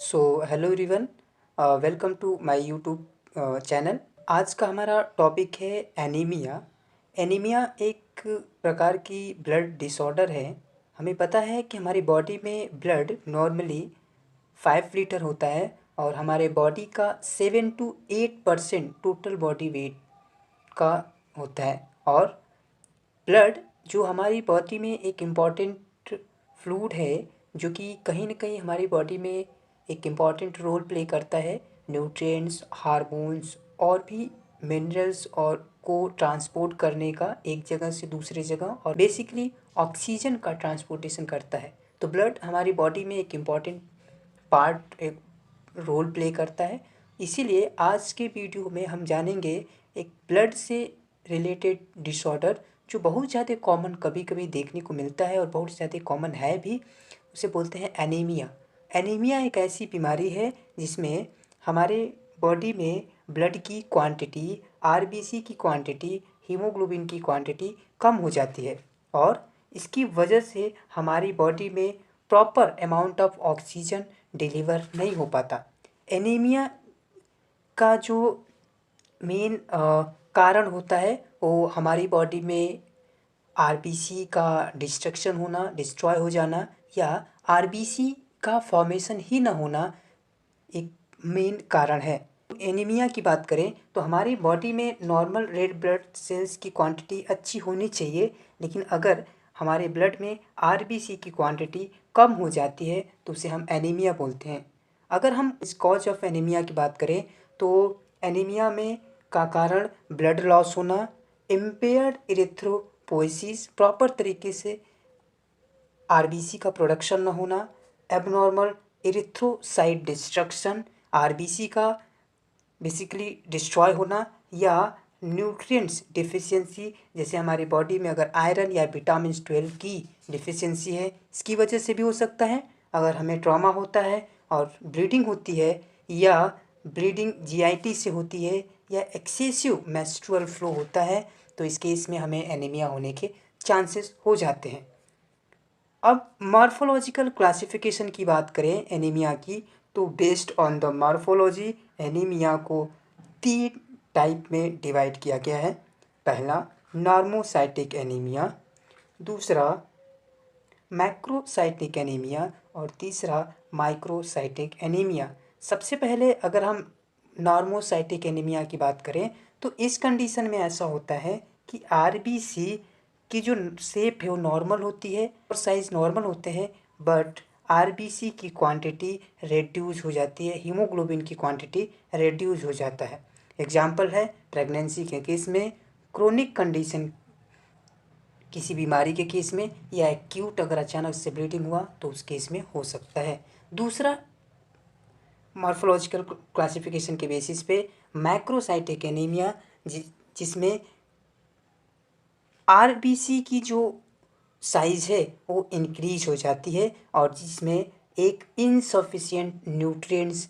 So hello everyone, welcome to my YouTube channel. आज का हमारा टॉपिक है एनीमिया। एनीमिया एक प्रकार की ब्लड डिसऑर्डर है। हमें पता है कि हमारी बॉडी में ब्लड नॉर्मली 5 लीटर होता है और हमारे बॉडी का 7 to 8% टोटल बॉडी वेट का होता है। और ब्लड जो हमारी बॉडी में एक इम्पॉर्टेंट फ्लूइड है, जो कि कहीं न कहीं हमारी बॉडी में एक इम्पॉर्टेंट रोल प्ले करता है न्यूट्रिएंट्स, हार्मोन्स और भी मिनरल्स और को ट्रांसपोर्ट करने का एक जगह से दूसरी जगह, और बेसिकली ऑक्सीजन का ट्रांसपोर्टेशन करता है। तो ब्लड हमारी बॉडी में एक इम्पॉर्टेंट पार्ट, एक रोल प्ले करता है। इसीलिए आज के वीडियो में हम जानेंगे एक ब्लड से रिलेटेड डिसऑर्डर जो बहुत ज़्यादा कॉमन कभी कभी देखने को मिलता है और बहुत ज़्यादा कॉमन है भी। उसे बोलते हैं एनीमिया। एनीमिया एक ऐसी बीमारी है जिसमें हमारे बॉडी में ब्लड की क्वांटिटी, आरबीसी की क्वांटिटी, हीमोग्लोबिन की क्वांटिटी कम हो जाती है और इसकी वजह से हमारी बॉडी में proper amount of oxygen deliver नहीं हो पाता। एनीमिया का जो मेन कारण होता है वो हमारी बॉडी में आरबीसी का डिस्ट्रक्शन होना, डिस्ट्रॉय हो जाना, या आरबीसी का फॉर्मेशन ही ना होना एक मेन कारण है। एनीमिया की बात करें तो हमारी बॉडी में नॉर्मल रेड ब्लड सेल्स की क्वांटिटी अच्छी होनी चाहिए, लेकिन अगर हमारे ब्लड में आरबीसी की क्वांटिटी कम हो जाती है तो उसे हम एनीमिया बोलते हैं। अगर हम इस कॉज ऑफ एनीमिया की बात करें तो एनीमिया में का कारण ब्लड लॉस होना, इम्पेयर्ड इरिथ्रोपोइसिस, प्रॉपर तरीके से आरबीसी का प्रोडक्शन न होना, एबनॉर्मल इरिथ्रोसाइट डिस्ट्रक्शन, आरबीसी का बेसिकली डिस्ट्रॉय होना, या न्यूट्रिएंट्स डिफिशियंसी, जैसे हमारी बॉडी में अगर आयरन या विटामिन 12 की डिफिशियंसी है, इसकी वजह से भी हो सकता है। अगर हमें ट्रॉमा होता है और ब्लीडिंग होती है, या ब्लीडिंग जीआईटी से होती है, या एक्सेसिव मेंस्ट्रुअल फ्लो होता है, तो इस केस में हमें एनीमिया होने के चांसेस हो जाते हैं। अब मॉर्फोलॉजिकल क्लासिफिकेशन की बात करें एनीमिया की, तो based on the morphology anaemia को 3 टाइप में डिवाइड किया गया है। पहला नॉर्मोसाइटिक एनीमिया, दूसरा मैक्रोसाइटिक एनीमिया और तीसरा माइक्रोसाइटिक एनीमिया। सबसे पहले अगर हम नॉर्मोसाइटिक एनीमिया की बात करें तो इस कंडीशन में ऐसा होता है कि आरबीसी की जो शेप है वो नॉर्मल होती है और साइज नॉर्मल होते हैं, बट आरबीसी की क्वांटिटी रेड्यूज हो जाती है, हीमोग्लोबिन की क्वांटिटी रेड्यूज हो जाता है। एग्जाम्पल है प्रेगनेंसी के केस में, क्रोनिक कंडीशन किसी बीमारी के केस में, या एक्यूट अगर अचानक से ब्लीडिंग हुआ तो उस केस में हो सकता है। दूसरा मॉर्फोलॉजिकल क्लासिफिकेशन के बेसिस पे मैक्रोसाइटिक एनीमिया, जिसमें आरबीसी की जो साइज़ है वो इंक्रीज हो जाती है और जिसमें एक इनसफिशिएंट न्यूट्रिएंट्स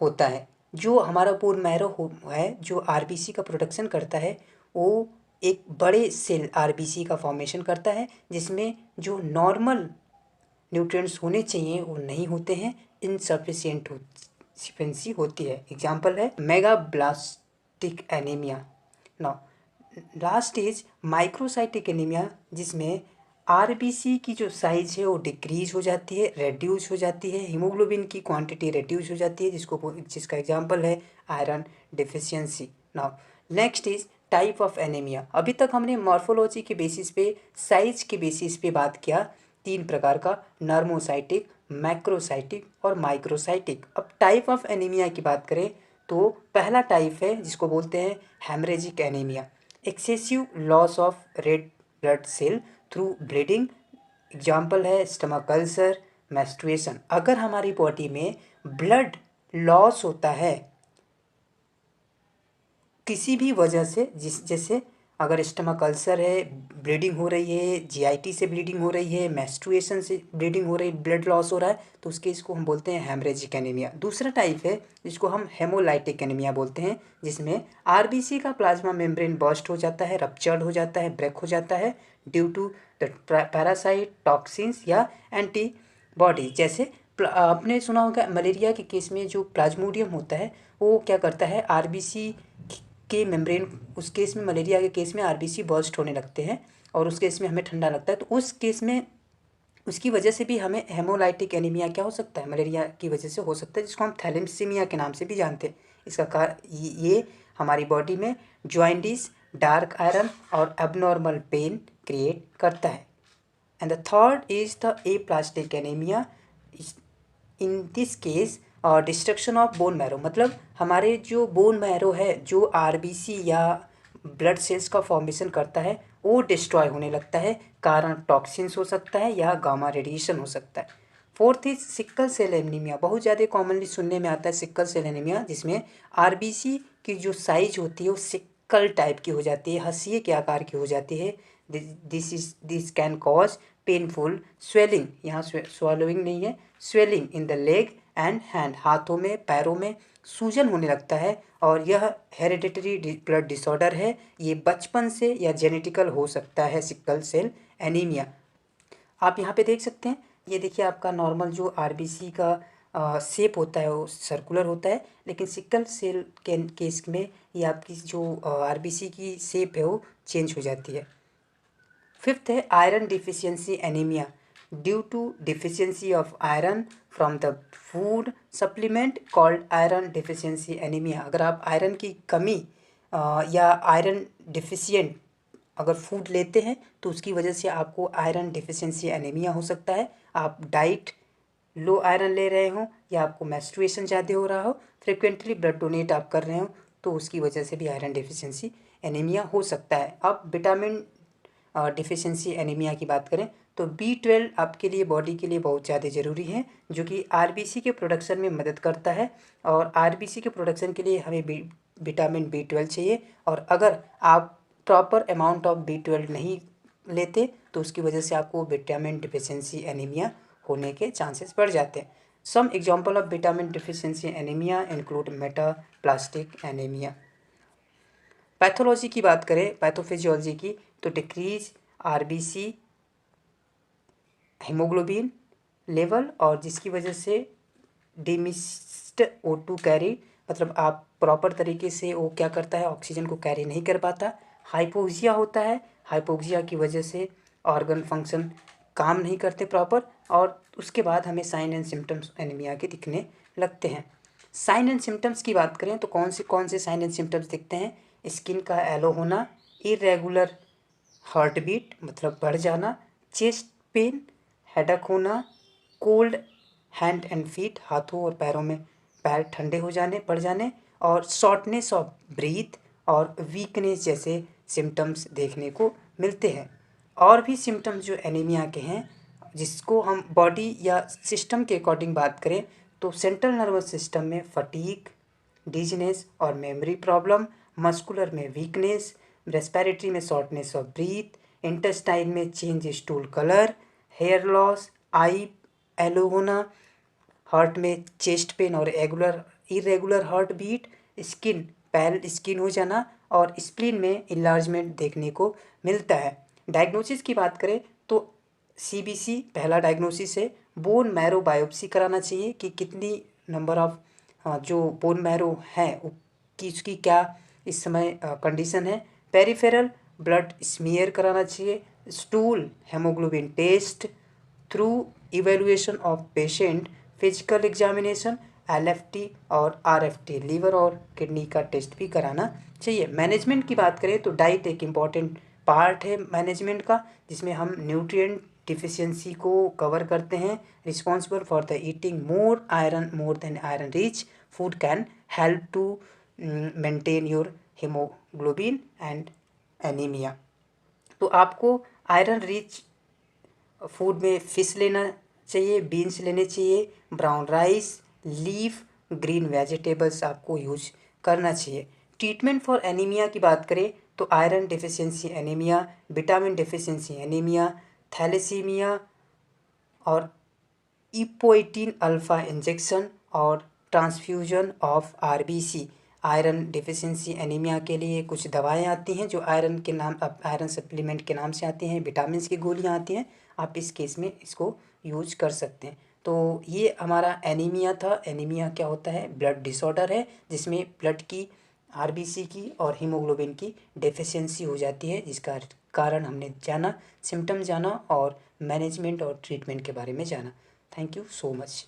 होता है। जो हमारा बोन मैरो है जो आरबीसी का प्रोडक्शन करता है, वो एक बड़े सेल आरबीसी का फॉर्मेशन करता है, जिसमें जो नॉर्मल न्यूट्रिएंट्स होने चाहिए वो नहीं होते हैं, इनसफिशिएंट डिफिशियंसी होती है। एग्जाम्पल है मेगाब्लास्टिक anaemia. Now last is microcytic anaemia, जिसमें आरबीसी की जो साइज है वो डिक्रीज हो जाती है, रेड्यूस हो जाती है, हीमोग्लोबिन की क्वांटिटी रेड्यूस हो जाती है, जिसका एग्जांपल है iron deficiency. Now next is type of anaemia. अभी तक हमने मॉर्फोलॉजी के बेसिस पे, साइज के बेसिस पे बात किया, 3 प्रकार का, नॉर्मोसाइटिक, मैक्रोसाइटिक और माइक्रोसाइटिक। अब टाइप ऑफ एनीमिया की बात करें तो पहला टाइप है जिसको बोलते हैं haemorrhagic anaemia, excessive loss of red blood cell through bleeding. Example है स्टमक अल्सर, मेंस्ट्रुएशन। अगर हमारी बॉडी में ब्लड लॉस होता है किसी भी वजह से, जैसे अगर स्टमक अल्सर है, ब्लीडिंग हो रही है, जीआईटी से ब्लीडिंग हो रही है, मेंस्ट्रुएशन से ब्लीडिंग हो रही है, ब्लड लॉस हो रहा है, तो उसके इसको हम बोलते हैं हेमरेजिक एनीमिया। दूसरा टाइप है जिसको हम हेमोलाइटिक एनीमिया बोलते हैं, जिसमें आरबीसी का प्लाज्मा मेम्ब्रेन बर्स्ट हो जाता है, रप्चर्ड हो जाता है, ब्रेक हो जाता है due to the parasite, toxins या एंटीबॉडीज, जैसे आपने सुना होगा मलेरिया के केस में जो प्लाज्मोडियम होता है वो क्या करता है, आरबीसी के मेम्ब्रेन, उस केस में मलेरिया के केस में आरबीसी बर्स्ट होने लगते हैं और उस केस में हमें ठंडा लगता है। तो उस केस में उसकी वजह से भी हमें हेमोलाइटिक एनीमिया क्या हो सकता है, मलेरिया की वजह से हो सकता है, जिसको हम थैलेसीमिया के नाम से भी जानते हैं। इसका ये हमारी बॉडी में जॉइंटिस, डार्क आयरन और एबनॉर्मल पेन क्रिएट करता है। And the third is the aplastic anaemia. In this case destruction of bone marrow, मतलब हमारे जो बोन मैरो है, जो आरबीसी या ब्लड सेल्स का फॉर्मेशन करता है, वो डिस्ट्रॉय होने लगता है। कारण टॉक्सिन्स हो सकता है या गामा रेडिएशन हो सकता है। Fourth is sickle cell anaemia. बहुत ज़्यादा कॉमनली सुनने में आता है सिक्कल सेल एनीमिया, जिसमें आरबीसी की जो साइज होती है वो सिक्कल टाइप की हो जाती है, हंसिए के आकार की हो जाती है। This can cause painful swelling, यहाँ swallowing नहीं है, swelling in the leg and hand, हाथों में पैरों में सूजन होने लगता है। और यह हेरिडिटरी ब्लड डिसऑर्डर है, ये बचपन से या जेनेटिकल हो सकता है सिक्कल सेल एनीमिया। आप यहाँ पे देख सकते हैं, ये देखिए आपका नॉर्मल जो आरबीसी का शेप होता है वो सर्कुलर होता है, लेकिन सिक्कल सेल के केस में ये आपकी जो आरबीसी की शेप है वो चेंज हो जाती है। फिफ्थ है iron deficiency anaemia, due to deficiency of iron from the food supplement called iron deficiency anaemia. अगर आप आयरन की कमी या आयरन डिफिशियंट अगर फूड लेते हैं तो उसकी वजह से आपको आयरन डिफिशियंसी एनीमिया हो सकता है। आप डाइट लो आयरन ले रहे हो या आपको मेंस्ट्रुएशन ज़्यादा हो रहा हो, फ्रिक्वेंटली ब्लड डोनेट आप कर रहे हो, तो उसकी वजह से भी आयरन डिफिशियंसी एनीमिया हो सकता है। अब विटामिन डिफिशियंसी एनीमिया की बात करें तो B12 आपके लिए बॉडी के लिए बहुत ज़्यादा ज़रूरी है, जो कि आरबीसी के प्रोडक्शन में मदद करता है। और आरबीसी के प्रोडक्शन के लिए हमें विटामिन B12 चाहिए, और अगर आप प्रॉपर अमाउंट ऑफ B12 नहीं लेते तो उसकी वजह से आपको विटामिन डिफिशियंसी एनीमिया होने के चांसेस बढ़ जाते हैं। Some example of vitamin deficiency anaemia include metaplastic anaemia. Pathology की बात करें, पैथोफिजियोलॉजी की, तो डिक्रीज आरबीसी हीमोग्लोबिन लेवल, और जिसकी वजह से डिमिस्ड O2 कैरी, मतलब आप प्रॉपर तरीके से वो क्या करता है, ऑक्सीजन को कैरी नहीं कर पाता। हाइपोक्सिया होता है, हाइपोक्सिया की वजह से ऑर्गन फंक्शन काम नहीं करते प्रॉपर, और उसके बाद हमें साइन एंड सिम्टम्स एनीमिया के दिखने लगते हैं। साइन एंड सिम्टम्स की बात करें तो कौन से साइन एंड सिम्टम्स दिखते हैं, स्किन का येलो होना, इरेगुलर हार्ट बीट मतलब बढ़ जाना, चेस्ट पेन, हेडक होना, कोल्ड हैंड एंड फीट, हाथों और पैरों में पैर ठंडे हो जाने पड़ जाने, और शॉर्टनेस ऑफ ब्रीथ और वीकनेस जैसे सिम्टम्स देखने को मिलते हैं। और भी सिम्टम्स जो एनीमिया के हैं, जिसको हम बॉडी या सिस्टम के अकॉर्डिंग बात करें तो सेंट्रल नर्वस सिस्टम में फटीग, डिजीनेस और मेमोरी प्रॉब्लम, मस्कुलर में वीकनेस, रेस्पिरेटरी में शॉर्टनेस ऑफ ब्रीथ, इंटेस्टाइन में change stool colour, hair loss, eye yellow होना, हार्ट में चेस्ट पेन और irregular heart beat, skin pale skin हो जाना, और स्प्लीन में इन्लार्जमेंट देखने को मिलता है। डायग्नोसिस की बात करें तो सीबीसी पहला डायग्नोसिस है। बोन मैरो बायोप्सी कराना चाहिए कि कितनी नंबर ऑफ जो बोन मैरो है कि उसकी क्या इस समय कंडीशन है। पेरिफेरल ब्लड स्मीयर कराना चाहिए। Stool haemoglobin test through evaluation of patient, physical examination, LFT और आरएफटी लीवर और किडनी का टेस्ट भी कराना चाहिए। मैनेजमेंट की बात करें तो डाइट एक इम्पॉर्टेंट पार्ट है मैनेजमेंट का, जिसमें हम न्यूट्रिएंट डिफिशियंसी को कवर करते हैं। Responsible for the eating more than iron rich food can help to maintain your haemoglobin and anaemia. तो आपको आयरन रिच फूड में फ़िश लेना चाहिए, बीन्स लेने चाहिए, brown rice, leaf green vegetables आपको यूज करना चाहिए। ट्रीटमेंट फॉर एनीमिया की बात करें तो iron deficiency anaemia, vitamin deficiency anaemia, thalassaemia और इपोइटिन अल्फ़ा इंजेक्शन और transfusion of RBC. Iron deficiency anaemia के लिए कुछ दवाएं आती हैं जो आयरन के नाम आयरन सप्लीमेंट के नाम से आती हैं, विटामिन की गोलियां आती हैं, आप इस केस में इसको यूज कर सकते हैं। तो तो ये हमारा एनीमिया था। एनीमिया क्या होता है? ब्लड डिसऑर्डर है जिसमें ब्लड की आरबीसी की और हीमोग्लोबिन की डेफिशिएंसी हो जाती है, जिसका कारण हमने जाना, सिम्टम जाना और मैनेजमेंट और ट्रीटमेंट के बारे में जाना। Thank you so much.